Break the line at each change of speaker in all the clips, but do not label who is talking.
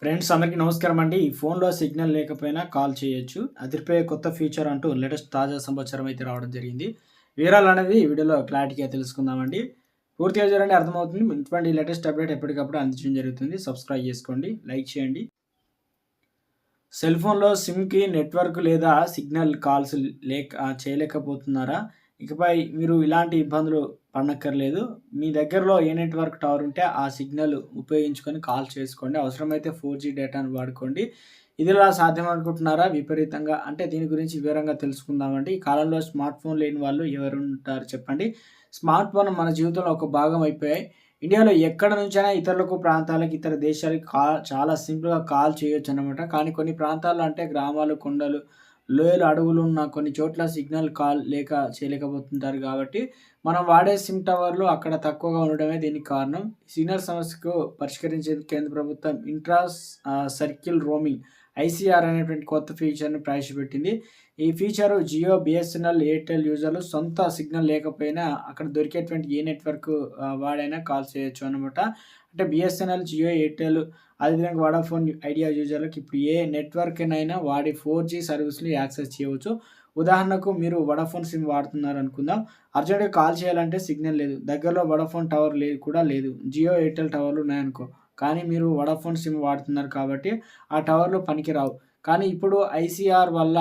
Friends అందరికీ నమస్కారం అండి. ఈ ఫోన్‌లో సిగ్నల్ లేకపోయినా కాల్ చేయొచ్చు. అదిరిపోయే కొత్త ఫీచర్ అంటూ లేటెస్ట్ తాజా సమాచారం అయితే రావడం జరిగింది. వివరాలనేది ఈ వీడియోలో క్లారిటీగా తెలుసుకుందామండి. పూర్తిగా చూడండి అర్థమవుతుంది. ఇటువంటి లేటెస్ట్ అప్డేట్ ఎప్పటికప్పుడు అందించడం జరుగుతుంది. సబ్స్క్రైబ్ చేసుకోండి, లైక్ చేయండి. సెల్ ఫోన్‌లో సిమ్‌కి నెట్వర్క్ లేదా సిగ్నల్ కాల్స్ చేయలేకపోతున్నారా? ఇకపై మీరు ఇలాంటి ఇబ్బందులు పడనక్కర్లేదు. మీ దగ్గరలో ఏ నెట్వర్క్ టవర్ ఉంటే ఆ సిగ్నల్ ఉపయోగించుకొని కాల్ చేసుకోండి. అవసరమైతే 4G డేటాను వాడుకోండి. ఇదిలా సాధ్యం అనుకుంటున్నారా? విపరీతంగా అంటే దీని గురించి వివరంగా తెలుసుకుందామండి. ఈ కాలంలో స్మార్ట్ ఫోన్ లేని వాళ్ళు ఎవరుంటారు చెప్పండి? స్మార్ట్ ఫోన్ మన జీవితంలో ఒక భాగం అయిపోయాయి. ఇండియాలో ఎక్కడ నుంచైనా ఇతరులకు ప్రాంతాలకు, ఇతర దేశాలకు చాలా సింపుల్‌గా కాల్ చేయొచ్చనమాట. కానీ కొన్ని ప్రాంతాల్లో అంటే గ్రామాలు, కొండలు, లోయలు, అడవులు ఉన్న కొన్ని చోట్ల సిగ్నల్ కాల్ చేయలేకపోతుంటారు కాబట్టి, మనం వాడే సిమ్ టవర్లు అక్కడ తక్కువగా ఉండడమే దీనికి కారణం. సిగ్నల్ సమస్యకు పరిష్కరించేందుకు కేంద్ర ప్రభుత్వం సర్కిల్ రోమింగ్ ఐసీఆర్ అనేటువంటి కొత్త ఫీచర్‌ని ప్రవేశపెట్టింది. ఈ ఫీచరు జియో, బిఎస్ఎన్ఎల్, ఎయిర్టెల్ యూజర్లు సొంత సిగ్నల్ లేకపోయినా అక్కడ దొరికేటువంటి ఏ నెట్వర్క్ వాడైనా కాల్ చేయొచ్చు అన్నమాట. అంటే బిఎస్ఎన్ఎల్, జియో, ఎయిర్టెల్ అదేవిధంగా వోడాఫోన్ ఐడియా యూజర్లకు ఇప్పుడు ఏ నెట్వర్క్‌నైనా వాడి 4G సర్వీస్‌ని యాక్సెస్ చేయవచ్చు. ఉదాహరణకు మీరు వోడాఫోన్ సిమ్ వాడుతున్నారనుకుందాం. అర్జెంట్‌గా కాల్ చేయాలంటే సిగ్నల్ లేదు. దగ్గరలో వోడాఫోన్ టవర్ కూడా లేదు. జియో, ఎయిర్టెల్ టవర్లు ఉన్నాయనుకో. కానీ మీరు వోడాఫోన్ సిమ్ వాడుతున్నారు కాబట్టి ఆ టవర్లు పనికిరావు. కానీ ఇప్పుడు ఐసీఆర్ వల్ల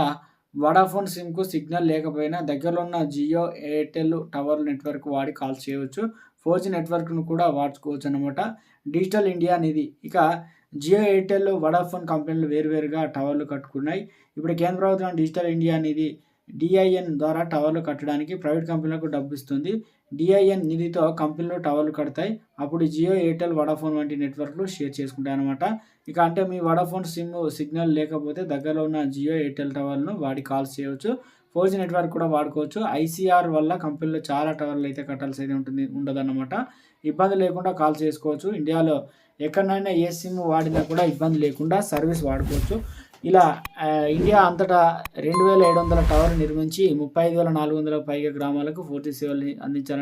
వోడాఫోన్ సిమ్‌కు సిగ్నల్ లేకపోయినా దగ్గరలో ఉన్న జియో, ఎయిర్టెల్ టవర్ నెట్వర్క్ వాడి కాల్స్ చేయవచ్చు. 4G నెట్వర్క్‌ను కూడా వాడుకోవచ్చనమాట. డిజిటల్ ఇండియా నిధి. ఇక జియో, ఎయిర్టెల్, వోడాఫోన్ కంపెనీలు వేరువేరుగా టవర్లు కట్టుకున్నాయి. ఇప్పుడు కేంద్ర ప్రభుత్వం డిజిటల్ ఇండియా నిధి డిఐఎన్ ద్వారా టవర్లు కట్టడానికి ప్రైవేట్ కంపెనీలకు డబ్బిస్తుంది. డిఐఎన్ నిధితో కంపెనీలు టవర్లు కడతాయి. అప్పుడు జియో, ఎయిర్టెల్, వోడాఫోన్ వంటి నెట్వర్క్‌లు షేర్ చేసుకుంటాయన్నమాట. ఇక అంటే మీ వోడాఫోన్ సిమ్ సిగ్నల్ లేకపోతే దగ్గరలో ఉన్న జియో, ఎయిర్టెల్ టవర్‌లను వాడి కాల్స్ చేయవచ్చు. 4G నెట్వర్క్ కూడా వాడుకోవచ్చు. ఐసీఆర్ వల్ల కంపెనీలో చాలా టవర్లు అయితే కట్టాల్సి అయితే ఉండదన్నమాట. ఇబ్బంది లేకుండా కాల్ చేసుకోవచ్చు. ఇండియాలో ఎక్కడనైనా ఏ సిమ్ వాడినా కూడా ఇబ్బంది లేకుండా సర్వీస్ వాడుకోవచ్చు. ఇలా ఇండియా అంతటా 2700 టవర్లు నిర్మించి 35,400కు పైగా గ్రామాలకు 4G సేవల్ని అందించాలని